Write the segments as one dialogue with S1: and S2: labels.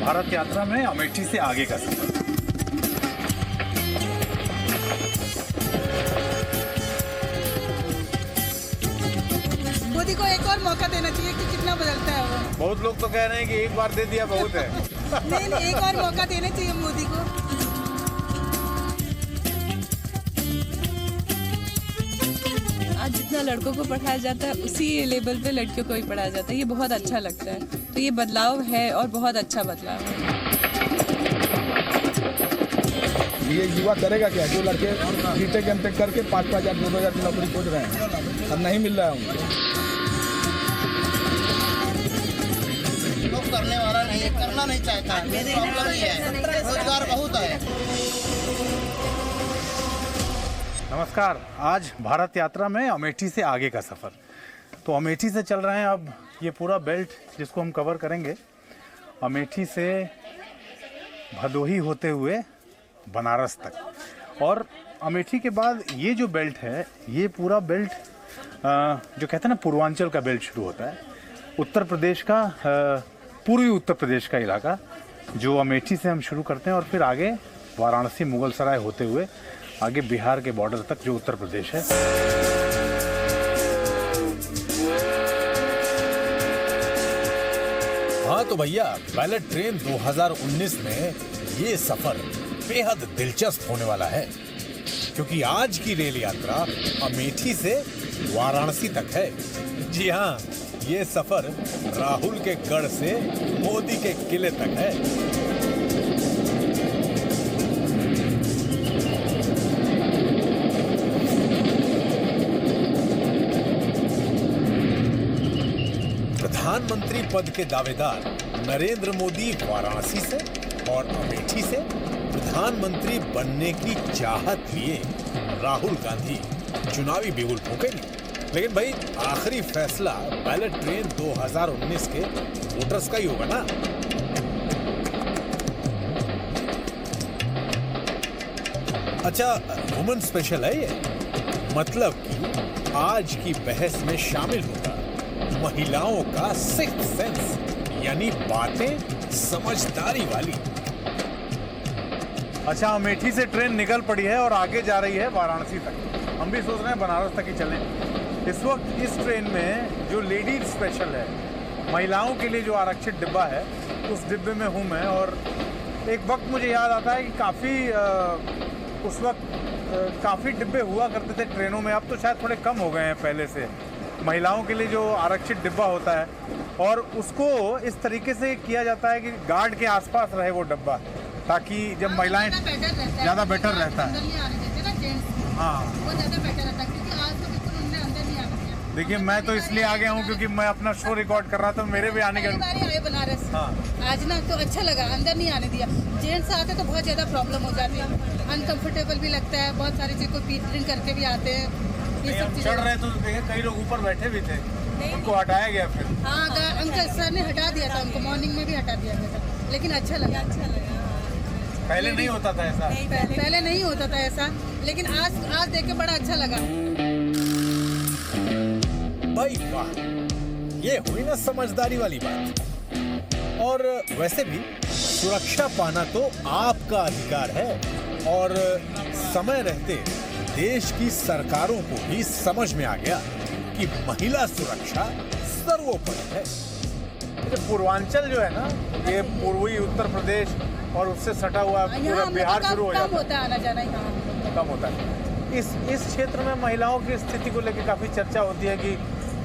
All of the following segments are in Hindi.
S1: भारत यात्रा में अमेठी से आगे का सफर।
S2: मोदी को एक और मौका देना चाहिए कि कितना बदलता है वो।
S1: बहुत लोग तो कह रहे हैं कि एक बार दे दिया बहुत है।
S2: नहीं, एक और मौका देना चाहिए मोदी को।
S3: आज जितना लड़कों को पढ़ाया जाता है उसी लेवल पे लड़कियों को भी पढ़ाया जाता है, ये बहुत अच्छा लगता है। तो ये बदलाव है और बहुत अच्छा बदलाव है।
S4: ये युवा करेगा क्या? जो लड़के बीटेक एमटेक करके 5,000 2,000 की नौकरी खोज रहे हैं, अब नहीं मिल रहा है उनको।
S5: लोग करने वाला नहीं, करना नहीं चाहता, प्रॉब्लम ही है, रोजगार बहुत है।
S1: नमस्कार, आज भारत यात्रा में अमेठी से आगे का सफ़र। तो अमेठी से चल रहे हैं अब ये पूरा बेल्ट जिसको हम कवर करेंगे, अमेठी से भदोही होते हुए बनारस तक। और अमेठी के बाद ये जो बेल्ट है, ये पूरा बेल्ट जो कहते हैं ना पूर्वांचल का बेल्ट शुरू होता है। उत्तर प्रदेश का पूर्वी उत्तर प्रदेश का इलाका जो अमेठी से हम शुरू करते हैं और फिर आगे वाराणसी मुगल सराय होते हुए आगे बिहार के बॉर्डर तक जो उत्तर प्रदेश है।
S6: हाँ तो भैया, बैलेट ट्रेन 2019 में ये सफर बेहद दिलचस्प होने वाला है, क्योंकि आज की रेल यात्रा अमेठी से वाराणसी तक है। जी हाँ, ये सफर राहुल के गढ़ से मोदी के किले तक है। प्रधानमंत्री पद के दावेदार नरेंद्र मोदी वाराणसी से और अमेठी से प्रधानमंत्री बनने की चाहत लिए राहुल गांधी चुनावी बिगुल फूकेंगे। लेकिन भाई, आखिरी फैसला बैलेट ट्रेन 2019 के वोटर्स का ही होगा ना। अच्छा, वुमेन स्पेशल है ये, मतलब कि आज की बहस में शामिल होगा महिलाओं का सिक्स्थ सेंस, यानी बातें समझदारी वाली।
S1: अच्छा, अमेठी से ट्रेन निकल पड़ी है और आगे जा रही है वाराणसी तक। हम भी सोच रहे हैं बनारस तक ही चलें। इस वक्त इस ट्रेन में जो लेडीज स्पेशल है, महिलाओं के लिए जो आरक्षित डिब्बा है, उस डिब्बे में हूँ मैं। और एक वक्त मुझे याद आता है कि उस वक्त काफ़ी डिब्बे हुआ करते थे ट्रेनों में। अब तो शायद थोड़े कम हो गए हैं पहले से। महिलाओं के लिए जो आरक्षित डिब्बा होता है, और उसको इस तरीके से किया जाता है कि गार्ड के आसपास रहे वो डिब्बा, ताकि जब महिलाएं ज़्यादा बेटर रहता है। हाँ,
S2: वो ज़्यादा बेटर रहता है, क्योंकि आज तो बिल्कुल उनने अंदर नहीं आने दिया।
S1: देखिए, मैं तो इसलिए आ गया हूँ क्योंकि मैं अपना शो रिकॉर्ड कर रहा था, मेरे भी आने का।
S2: आए बनारस, हाँ, आज ना तो अच्छा लगा, अंदर नहीं आने दिया। जेंट्स आते तो बहुत ज़्यादा प्रॉब्लम हो जाती है, अनकंफर्टेबल भी लगता है। बहुत सारी चीज़ को पीट ड्रिंक करके भी आते हैं। ये सब
S1: चढ़ रहे तो देखे कई लोग ऊपर बैठे भी थे, उनको हटाया गया फिर।
S2: हाँ, अंकल सर ने हटा दिया था उनको, मॉर्निंग में भी हटा दिया था, लेकिन अच्छा लगा।
S1: पहले नहीं होता था ऐसा।
S2: पहले नहीं होता था ऐसा, लेकिन आज देख के बड़ा अच्छा लगा।
S6: भाई वाह, ये हुई ना समझदारी वाली बात। और वैसे भी सुरक्षा पाना तो आपका अधिकार है, और समय रहते देश की सरकारों को भी समझ में आ गया कि महिला सुरक्षा सर्वोपरि है।
S1: पूर्वांचल जो है ना, ये पूर्वी उत्तर प्रदेश और उससे सटा हुआ पूरा बिहार शुरू हो जाता है।
S2: होता है आना जाना, यहाँ
S1: कम होता है। इस क्षेत्र में महिलाओं की स्थिति को लेकर काफी चर्चा होती है कि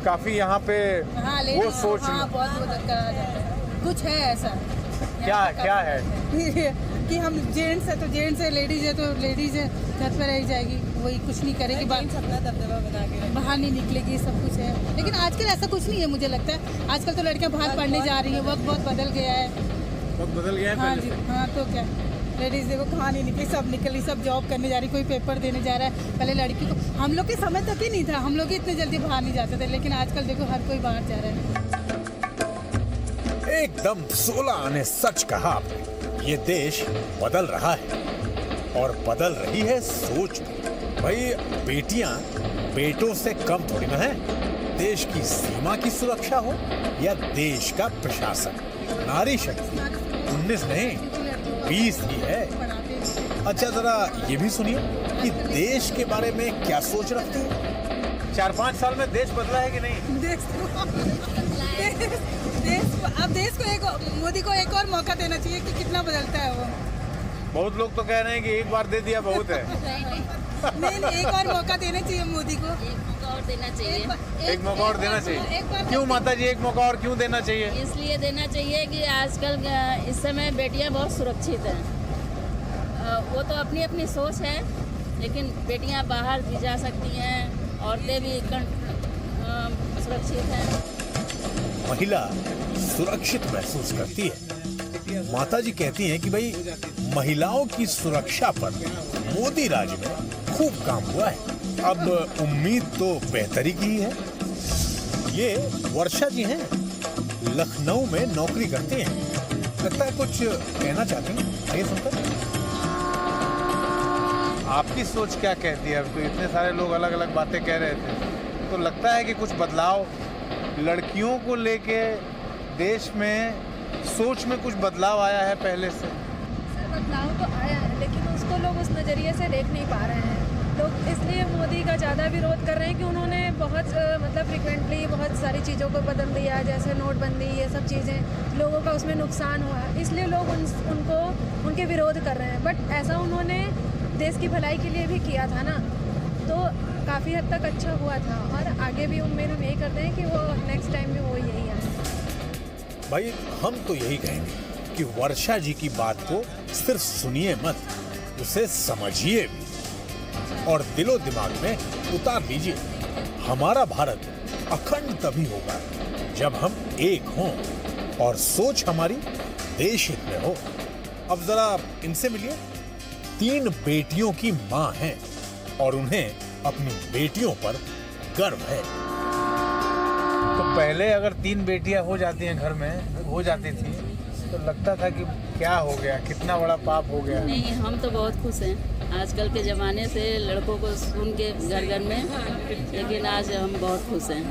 S1: काफी यहाँ पे वो सोच,
S2: बहुत मदद करा जाता है। कुछ है ऐसा?
S1: क्या है
S2: कि हम जेंट्स है तो जेंट्स है, लेडीज है तो लेडीज है, घर पे रह जाएगी, वही कुछ नहीं करेगी, अपना दबदबा बना के बाहर नहीं निकलेगी, सब कुछ है। लेकिन आजकल ऐसा कुछ नहीं है, मुझे लगता है आजकल तो लड़कियां बाहर पढ़ने जा रही हैं, वक्त बहुत बदल गया है।
S1: वक्त बदल गया है।
S2: हाँ जी, हाँ, तो क्या, लेडीज देखो कहाँ नहीं निकली, सब निकली, सब जॉब करने जा रही, कोई पेपर देने जा रहा है। पहले लड़की को, हम लोग के समय तक ही नहीं था, हम लोग इतने जल्दी बाहर नहीं जाते थे, लेकिन आजकल देखो हर कोई बाहर जा रहा है।
S6: एकदम 16 आने सच कहा आपने। ये देश बदल रहा है और बदल रही है सोच भी। भाई, बेटियां बेटों से कम थोड़ी ना है। देश की सीमा की सुरक्षा हो या देश का प्रशासन, नारी शक्ति 19 नहीं 20 ही है। अच्छा जरा ये भी सुनिए कि देश के बारे में क्या सोच रखते हैं? 4-5 साल में देश बदला है कि नहीं?
S2: अब देश को एक मोदी को एक और मौका देना चाहिए कि कितना बदलता है वो।
S1: बहुत लोग तो कह रहे हैं कि एक बार दे दिया बहुत है।
S2: नहीं, एक और मौका देना चाहिए मोदी को।
S7: एक मौका और देना चाहिए।
S1: एक मौका और देना चाहिए। क्यों माता जी एक मौका और क्यों देना चाहिए?
S7: इसलिए देना चाहिए कि आजकल इस समय बेटियां बहुत सुरक्षित हैं। वो तो अपनी अपनी सोच है, लेकिन बेटियां बाहर भी जा सकती हैं, औरतें भी सुरक्षित हैं।
S6: महिला सुरक्षित महसूस करती है। माता जी कहती हैं कि भाई महिलाओं की सुरक्षा पर मोदी राज में खूब काम हुआ है। अब उम्मीद तो बेहतरी की ही है। ये वर्षा जी हैं, लखनऊ में नौकरी करती हैं। लगता है कुछ कहना चाहती हैं, आइए सुनकर।
S1: आपकी सोच क्या कहती है? अब तो इतने सारे लोग अलग अलग बातें कह रहे थे, तो लगता है कि कुछ बदलाव लड़कियों को लेके देश में सोच में कुछ बदलाव आया है पहले से?
S8: बदलाव तो आया है, लेकिन उसको लोग उस नज़रिए से देख नहीं पा रहे हैं। लोग इसलिए मोदी का ज़्यादा विरोध कर रहे हैं कि उन्होंने बहुत मतलब फ्रिक्वेंटली बहुत सारी चीज़ों को बदल दिया, जैसे नोटबंदी, ये सब चीज़ें लोगों का उसमें नुकसान हुआ, इसलिए लोग उनको उनके विरोध कर रहे हैं। बट ऐसा उन्होंने देश की भलाई के लिए भी किया था ना, तो काफ़ी हद तक अच्छा हुआ था, और आगे भी उम्मीद हम यही करते हैं कि वो नेक्स्ट टाइम भी वो यही आए।
S6: भाई हम तो यही कहेंगे कि वर्षा जी की बात को सिर्फ सुनिए मत, उसे समझिए भी और दिलो दिमाग में उतार लीजिए। हमारा भारत अखंड तभी होगा जब हम एक हों और सोच हमारी देश हित में हो। अब जरा इनसे मिलिए। 3 बेटियों की माँ हैं और उन्हें अपनी बेटियों पर गर्व है।
S1: तो पहले अगर 3 बेटियां हो जाती हैं घर में, हो जाती थी, तो लगता था कि क्या हो गया, कितना बड़ा पाप हो गया।
S7: नहीं, हम तो बहुत खुश हैं आजकल के ज़माने से लड़कों को सुन के घर घर में, लेकिन आज हम बहुत खुश हैं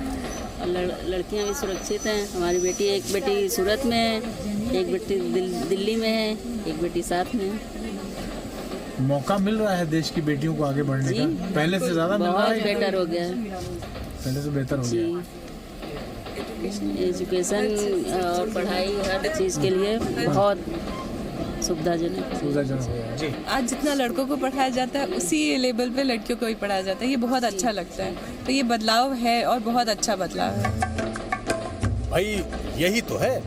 S7: और लड़कियां भी सुरक्षित हैं। हमारी बेटी, एक बेटी सूरत में है, एक बेटी दिल्ली में है, एक बेटी साथ में है।
S1: मौका मिल रहा है देश की बेटियों को आगे बढ़ने का, पहले से ज़्यादा मिल रहा है?
S7: बहुत बेटर हो गया है,
S1: पहले से बेहतर हो गया।
S7: एजुकेशन और पढ़ाई हर चीज़ के लिए बहुत सुविधाजनक
S1: हो गया जी।
S3: आज जितना लड़कों को पढ़ाया जाता है उसी लेवल पे लड़कियों को भी पढ़ाया जाता है, ये बहुत अच्छा लगता है। तो ये बदलाव है और बहुत अच्छा बदलाव है।
S6: भाई यही तो है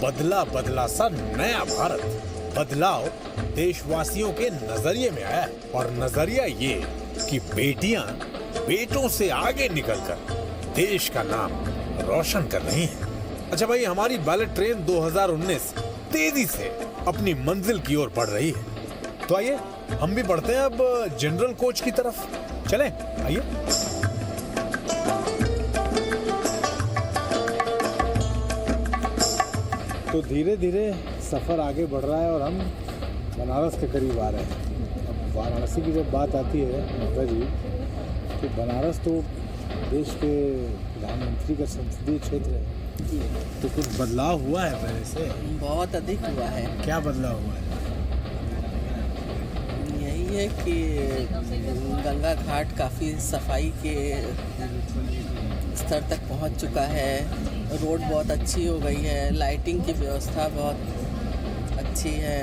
S6: बदला बदला सा नया भारत। बदलाव देशवासियों के नजरिए में आया है, और नजरिया ये कि बेटियां बेटों से आगे निकलकर देश का नाम रोशन कर रही हैं। अच्छा भाई, हमारी बैलेट ट्रेन 2019 तेजी से अपनी मंजिल की ओर बढ़ रही है। तो आइए हम भी बढ़ते हैं अब जनरल कोच की तरफ। चलें, आइए।
S1: तो धीरे धीरे सफ़र आगे बढ़ रहा है और हम बनारस के करीब आ रहे हैं। अब वाराणसी की जब बात आती है माता जी, तो बनारस तो देश के प्रधानमंत्री का संसदीय क्षेत्र है, तो कुछ बदलाव हुआ है पहले से?
S9: बहुत अधिक हुआ है।
S1: क्या बदलाव हुआ है?
S9: यही है कि गंगा घाट काफ़ी सफाई के स्तर तक पहुंच चुका है, रोड बहुत अच्छी हो गई है, लाइटिंग की व्यवस्था बहुत अच्छी है,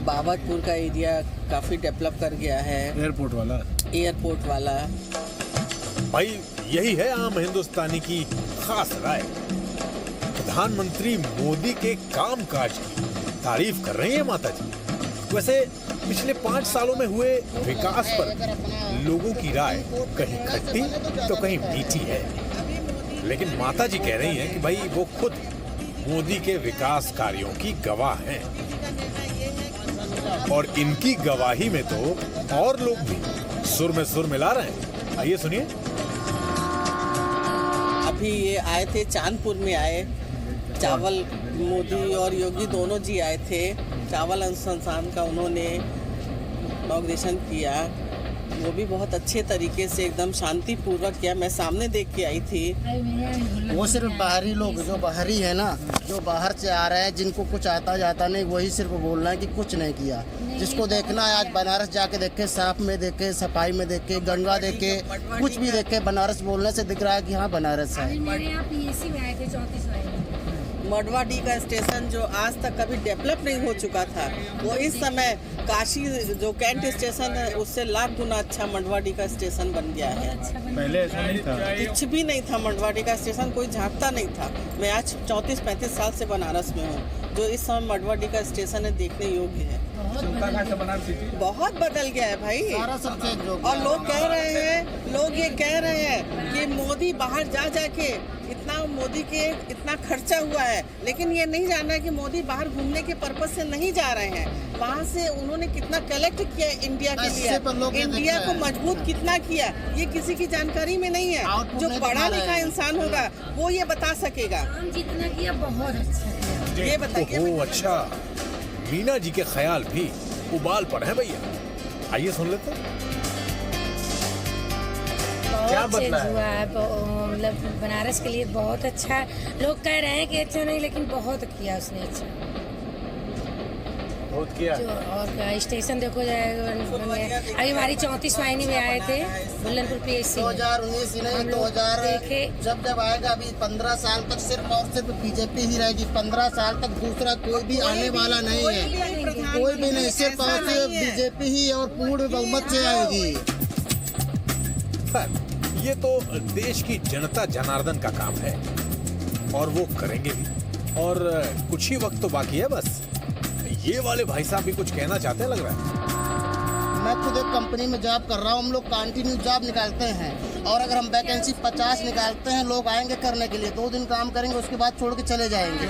S9: बाबतपुर का एरिया काफ़ी डेवलप कर गया है, एयरपोर्ट वाला।
S6: भाई यही है आम हिंदुस्तानी की खास राय। प्रधानमंत्री मोदी के कामकाज की तारीफ कर रही है माता जी। वैसे पिछले 5 सालों में हुए विकास पर लोगों की राय कहीं खट्टी तो कहीं मीठी है, लेकिन माता जी कह रही हैं कि भाई वो खुद मोदी के विकास कार्यों की गवाह हैं, और इनकी गवाही में तो और लोग भी सुर में सुर मिला रहे हैं। आइए सुनिए।
S9: अभी ये आए थे, चांदपुर में आए, चावल मोदी और योगी दोनों जी आए थे, चावल अनुसंधान का उन्होंने इनॉग्रेशन किया, वो भी बहुत अच्छे तरीके से एकदम शांतिपूर्वक किया। मैं सामने देख के आई थी।
S5: वो सिर्फ बाहरी लोग जो बाहरी है ना, जो बाहर से आ रहे हैं, जिनको कुछ आता जाता नहीं, वही सिर्फ बोलना है कि कुछ नहीं किया। जिसको देखना है आज बनारस जाके देखे, साफ में देखे, सफाई में देखे, गंगा देखे, कुछ भी देखे, बनारस बोलने से दिख रहा है कि हाँ बनारस है।
S9: मडवाडी का स्टेशन जो आज तक कभी डेवलप नहीं हो चुका था, वो इस समय काशी जो कैंट स्टेशन है उससे लाख गुना अच्छा मडवाडी का स्टेशन बन गया है।
S1: पहले ऐसा नहीं था,
S9: कुछ भी नहीं था मडवाडी का स्टेशन, कोई झांकता नहीं था। मैं आज 34-35 साल से बनारस में हूँ। जो इस समय मडवाडी का स्टेशन है देखने योग्य है। बहुत बदल गया है भाई। और लोग कह रहे हैं, लोग ये कह रहे हैं कि मोदी बाहर जा जाके इतना मोदी के इतना खर्चा हुआ है, लेकिन ये नहीं जानना है कि मोदी बाहर घूमने के पर्पज से नहीं जा रहे हैं। वहाँ से उन्होंने कितना कलेक्ट किया इंडिया के लिए, इंडिया को मजबूत कितना किया, ये किसी की जानकारी में नहीं है। जो पढ़ा लिखा इंसान होगा वो ये बता सकेगा।
S2: जितना किया बहुत अच्छा,
S9: ये बताइए।
S6: ओह अच्छा, मीना जी के ख्याल भी उबाल पर है भैया। आइए सुन लेते हैं क्या बदला
S2: हुआ है। मतलब बनारस के लिए बहुत अच्छा है। लोग कह रहे हैं कि अच्छा नहीं, लेकिन बहुत किया उसने, अच्छा
S1: बहुत किया।
S2: और स्टेशन देखो जाएगा। अभी हमारी 34 वाहिनी में आए थे बुल्लनपुर PSC
S5: 2019 नहीं 2000 जब आएगा। अभी 15 साल तक सिर्फ और सिर्फ बीजेपी ही रहेगी। 15 साल तक दूसरा कोई भी आने वाला नहीं है, कोई भी नहीं, सिर्फ और सिर्फ बीजेपी ही और पूर्ण बहुमत से आएगी।
S6: ये तो देश की जनता जनार्दन का काम है और वो करेंगे भी। और कुछ ही वक्त तो बाकी है बस। ये वाले भाई साहब भी कुछ कहना चाहते हैं लग रहा है।
S5: मैं खुद एक कंपनी में जॉब कर रहा हूँ। हम लोग कंटिन्यू जॉब निकालते हैं और अगर हम वैकेंसी 50 निकालते हैं, लोग आएंगे करने के लिए, 2 दिन काम करेंगे, उसके बाद छोड़ के चले जाएंगे।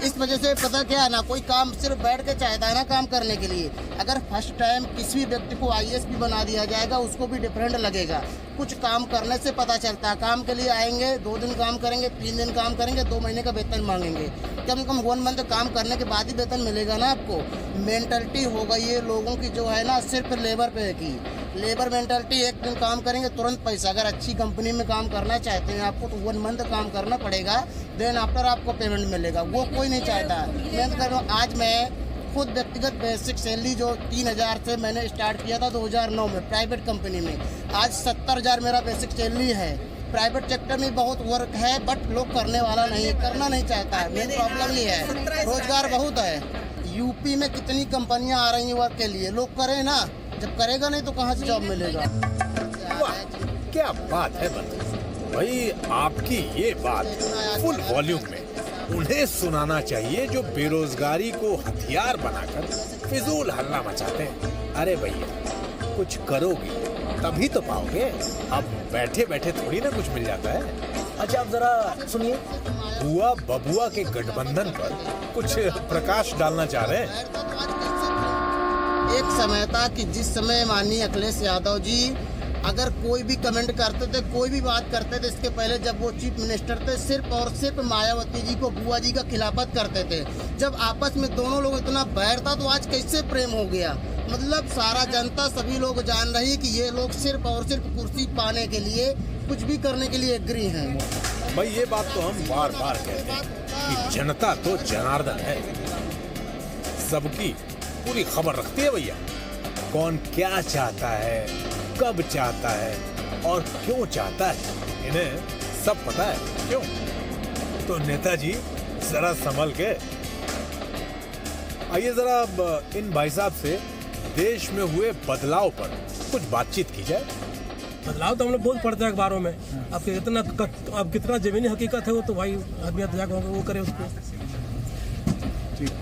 S5: इस वजह से पता क्या है ना, कोई काम सिर्फ बैठ के चाहता है ना काम करने के लिए। अगर फर्स्ट टाइम किसी भी व्यक्ति को IAS भी बना दिया जाएगा, उसको भी डिफरेंट लगेगा। कुछ काम करने से पता चलता है। काम के लिए आएंगे, 2 दिन काम करेंगे, 3 दिन काम करेंगे, 2 महीने का वेतन मांगेंगे। कम से कम 1 मंथ काम करने के बाद ही वेतन मिलेगा ना आपको। मेंटलिटी हो गई है लोगों की जो है ना, सिर्फ लेबर पे की लेबर मेंटालिटी। 1 दिन काम करेंगे तुरंत पैसा। अगर अच्छी कंपनी में काम करना चाहते हैं आपको तो 1 मंथ काम करना पड़ेगा, देन आफ्टर आपको पेमेंट मिलेगा। वो कोई नहीं चाहता। मैं कर रहा हूँ, आज मैं खुद व्यक्तिगत बेसिक सैलरी जो 3000 से मैंने स्टार्ट किया था 2009 में प्राइवेट कंपनी में, आज 70,000 मेरा बेसिक सैलरी है। प्राइवेट सेक्टर में बहुत वर्क है, बट लोग करने वाला नहीं है, करना नहीं चाहता है। मेन प्रॉब्लम ये है, रोजगार बहुत है। यूपी में कितनी कंपनियां आ रही हैं वर्क के लिए, लोग करें ना, जब करेगा नहीं तो कहाँ से जॉब मिलेगा।
S6: वाह क्या बात है भाई, आपकी ये बात फुल वॉल्यूम में उन्हें सुनाना चाहिए जो बेरोजगारी को हथियार बनाकर फिजूल हल्ला मचाते हैं। अरे भैया कुछ करोगे तभी तो पाओगे, अब बैठे बैठे थोड़ी ना कुछ मिल जाता है।
S10: अच्छा आप जरा सुनिए।
S6: बुआ बबुआ के गठबंधन पर कुछ प्रकाश डालना चाह रहे हैं।
S5: एक समय था कि जिस समय माननीय अखिलेश यादव जी अगर कोई भी कमेंट करते थे, कोई भी बात करते थे, इसके पहले जब वो चीफ मिनिस्टर थे, सिर्फ और सिर्फ मायावती जी को, बुआ जी का खिलाफत करते थे। जब आपस में दोनों लोग इतना बैर था तो आज कैसे प्रेम हो गया। मतलब सारा जनता, सभी लोग जान रही है कि ये लोग सिर्फ और सिर्फ कुर्सी पाने के लिए कुछ भी करने के लिए एग्री हैं।
S6: भाई ये बात तो हम बार बार कहते हैं कि जनता तो जनार्दन है, सबकी पूरी खबर रखती है भैया। कौन क्या चाहता है, कब चाहता है और क्यों चाहता है, इन्हें सब पता है। क्यों? तो नेताजी जरा संभल के। आइए जरा इन भाई साहब से देश में हुए बदलाव पर कुछ बातचीत की जाए।
S10: बदलाव तो हम लोग बहुत पढ़ते हैं अखबारों में। आपके अब कितना जमीनी हकीकत है वो तो भाई आदमी जाकर वो करे उसको,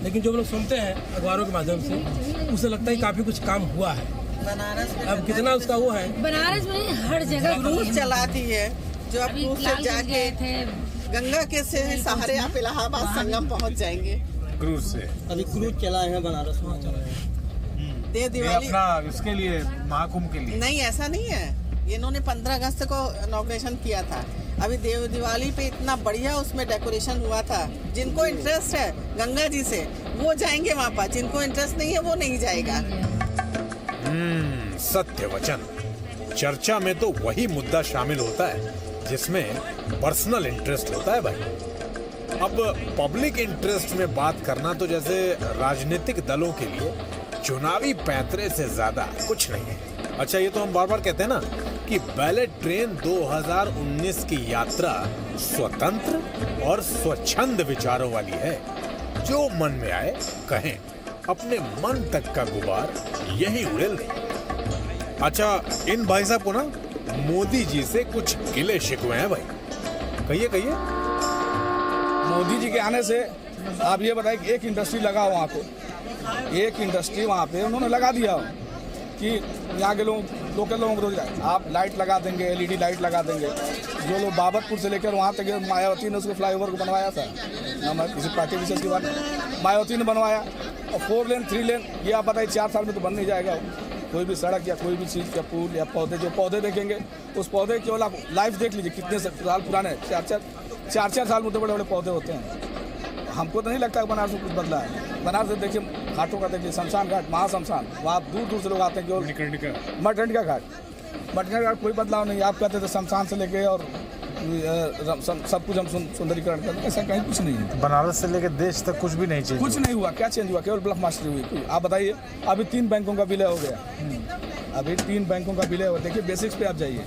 S10: लेकिन जो हम लोग सुनते हैं अखबारों के माध्यम से उससे लगता है काफी कुछ काम हुआ है।
S9: बनारस में
S10: अब कितना उसका वो है,
S2: बनारस में हर जगह
S9: क्रूज चलाती है, जो आप क्रूज से जाके गंगा के से सहारे आप इलाहाबाद संगम पहुंच जाएंगे।
S6: क्रूज से
S10: अभी क्रूज चला है बनारस में।
S9: देव दिवाली
S1: अपना इसके लिए, महाकुंभ के लिए
S9: नहीं, ऐसा नहीं है। इन्होंने 15 अगस्त को इनॉग्रेशन किया था। अभी देव दिवाली पे इतना बढ़िया उसमें डेकोरेशन हुआ था। जिनको इंटरेस्ट है गंगा जी से वो जाएंगे वहाँ पर, जिनको इंटरेस्ट नहीं है वो नहीं जाएगा।
S6: सत्य वचन। चर्चा में तो वही मुद्दा शामिल होता है जिसमें पर्सनल इंटरेस्ट होता है भाई। अब पब्लिक इंटरेस्ट में बात करना तो जैसे राजनीतिक दलों के लिए चुनावी पैंतरे से ज्यादा कुछ नहीं है। अच्छा, ये तो हम बार बार कहते हैं ना कि बैलेट ट्रेन 2019 की यात्रा स्वतंत्र और स्वच्छंद विचारों वाली है। जो मन में आए कहें, अपने मन तक का गुबार यही उड़ेल दे। अच्छा, इन भाई साहब को ना मोदी जी से कुछ गिले शिकवे हैं भाई। कहिए कहिए।
S4: मोदी जी के आने से आप ये बताइए कि एक इंडस्ट्री लगा वहाँ पे, एक इंडस्ट्री वहाँ पे उन्होंने लगा दिया कि यहाँ के लोकल लोगों को रोजगार। आप लाइट लगा देंगे, LED लाइट लगा देंगे। जो लोग बाबतपुर से लेकर वहाँ तक मायावती ने उसको फ्लाईओवर को बनवाया था, ना मैं किसी पार्टी विशेष की बात नहीं, मायावती ने बनवाया। और 4 लेन 3 लेन ये आप बताइए 4 साल में तो बन नहीं जाएगा। कोई भी सड़क या कोई भी चीज़ का पुल या पौधे, जो पौधे देखेंगे उस पौधे केवल आप लाइफ देख लीजिए कितने साल पुराने, 4-4 साल में तो बड़े बड़े पौधे होते हैं। हमको तो नहीं लगता कि बनारस में कुछ बदला है। बनारस से देखिए घाटों का देखिए, शमशान घाट, महाशमशान, वहाँ दूर दूर से लोग आते हैं। केवल मटरंडिका घाट कोई बदलाव नहीं। आप कहते थे शमशान से लेके और सब कुछ हम सुंदरीकरण करते, ऐसा कहीं कुछ नहीं है।
S1: बनारस से लेकर देश तक कुछ भी नहीं चेंज,
S4: कुछ नहीं हुआ। क्या चेंज हुआ? केवल ब्लफ मास्टरी हुई। आप बताइए, अभी 3 बैंकों का विलय हो गया। अभी 3 बैंकों का विलय हो। देखिए बेसिक्स पे आप जाइए,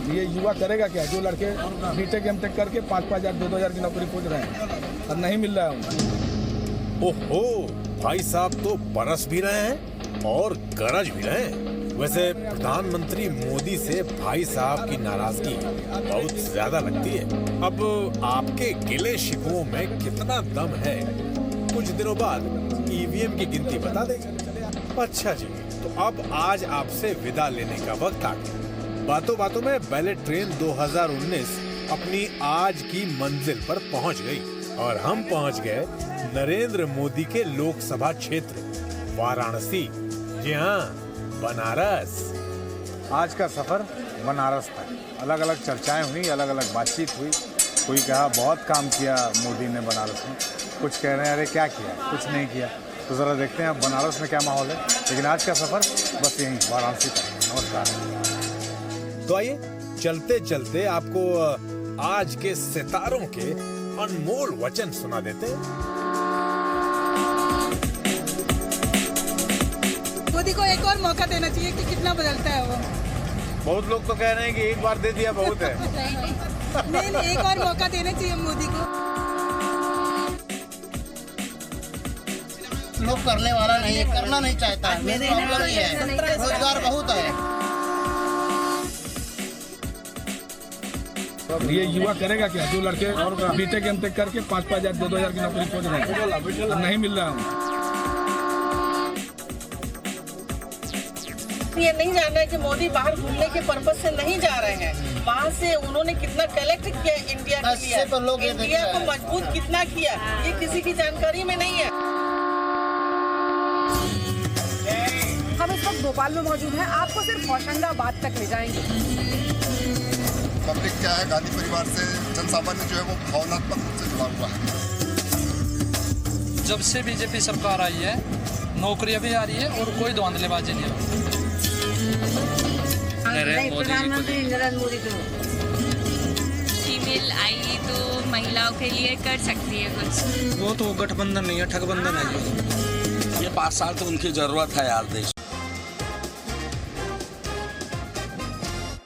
S4: ये युवा करेगा क्या? जो लड़के BTech MTech करके 5-5 हज़ार 2-2 हज़ार की नौकरी खोज रहे हैं और नहीं मिल रहा है उनको।
S6: ओहो, भाई साहब तो बरस भी रहे हैं और गरज भी रहे हैं। वैसे प्रधानमंत्री मोदी से भाई साहब की नाराजगी बहुत ज्यादा लगती है। अब आपके गिले शिकवों में कितना दम है, कुछ दिनों बाद EVM की गिनती बता देगा। अच्छा जी, तो अब आज आपसे विदा लेने का वक्त आ गया। बातों बातों में बैलेट ट्रेन 2019 अपनी आज की मंजिल पर पहुंच गई और हम पहुंच गए नरेंद्र मोदी के लोकसभा क्षेत्र वाराणसी। जी हाँ, बनारस।
S1: आज का सफर बनारस था। अलग अलग चर्चाएं हुई, अलग अलग बातचीत हुई। कोई कहा बहुत काम किया मोदी ने बनारस में, कुछ कह रहे हैं अरे क्या किया, कुछ नहीं किया। तो ज़रा देखते हैं अब बनारस में क्या माहौल है। लेकिन आज का सफर बस यहीं वाराणसी था। नमस्कार।
S6: तो आइए चलते चलते आपको आज के सितारों के अनमोल वचन सुना देते हैं।
S2: मोदी को एक और मौका देना चाहिए कि कितना बदलता है वो।
S1: बहुत लोग तो कह रहे हैं कि एक बार दे दिया बहुत है।
S2: नहीं, एक और मौका देना चाहिए मोदी को।
S5: लोग करने वाला नहीं है, करना नहीं चाहता है। मेन प्रॉब्लम ये है, रोजगार बहुत है।
S4: ये युवा करेगा क्या? जो लड़के BTech MTech करके 5-5 हज़ार 2-2 हज़ार की नौकरी खोज रहे हैं, नहीं मिल रहा है।
S9: ये नहीं जान रहे कि मोदी बाहर घूमने के पर्पज से नहीं जा रहे हैं। वहाँ से उन्होंने कितना कलेक्ट किया इंडिया के लिए,
S5: तो लोग
S9: इंडिया को मजबूत कितना किया, ये किसी की जानकारी में नहीं है।
S11: हम इस वक्त भोपाल में मौजूद हैं, आपको सिर्फ होशंगाबाद तक ले जाएंगे।
S12: पब्लिक क्या है, गांधी परिवार से जनसामान्य जो है वो भावनात्मक रूप से जुड़ा हुआ है।
S13: जब से बीजेपी सरकार आई है, नौकरियां भी आ रही है और कोई धांधलेबाजी नहीं हो।
S14: प्रधानमंत्री नरेंद्र मोदी तो
S3: फीमेल आई तो महिलाओं के लिए कर सकती है कुछ।
S13: वो तो गठबंधन नहीं है, ठगबंधन है।
S15: ये 5 साल तो उनकी जरूरत है यार देश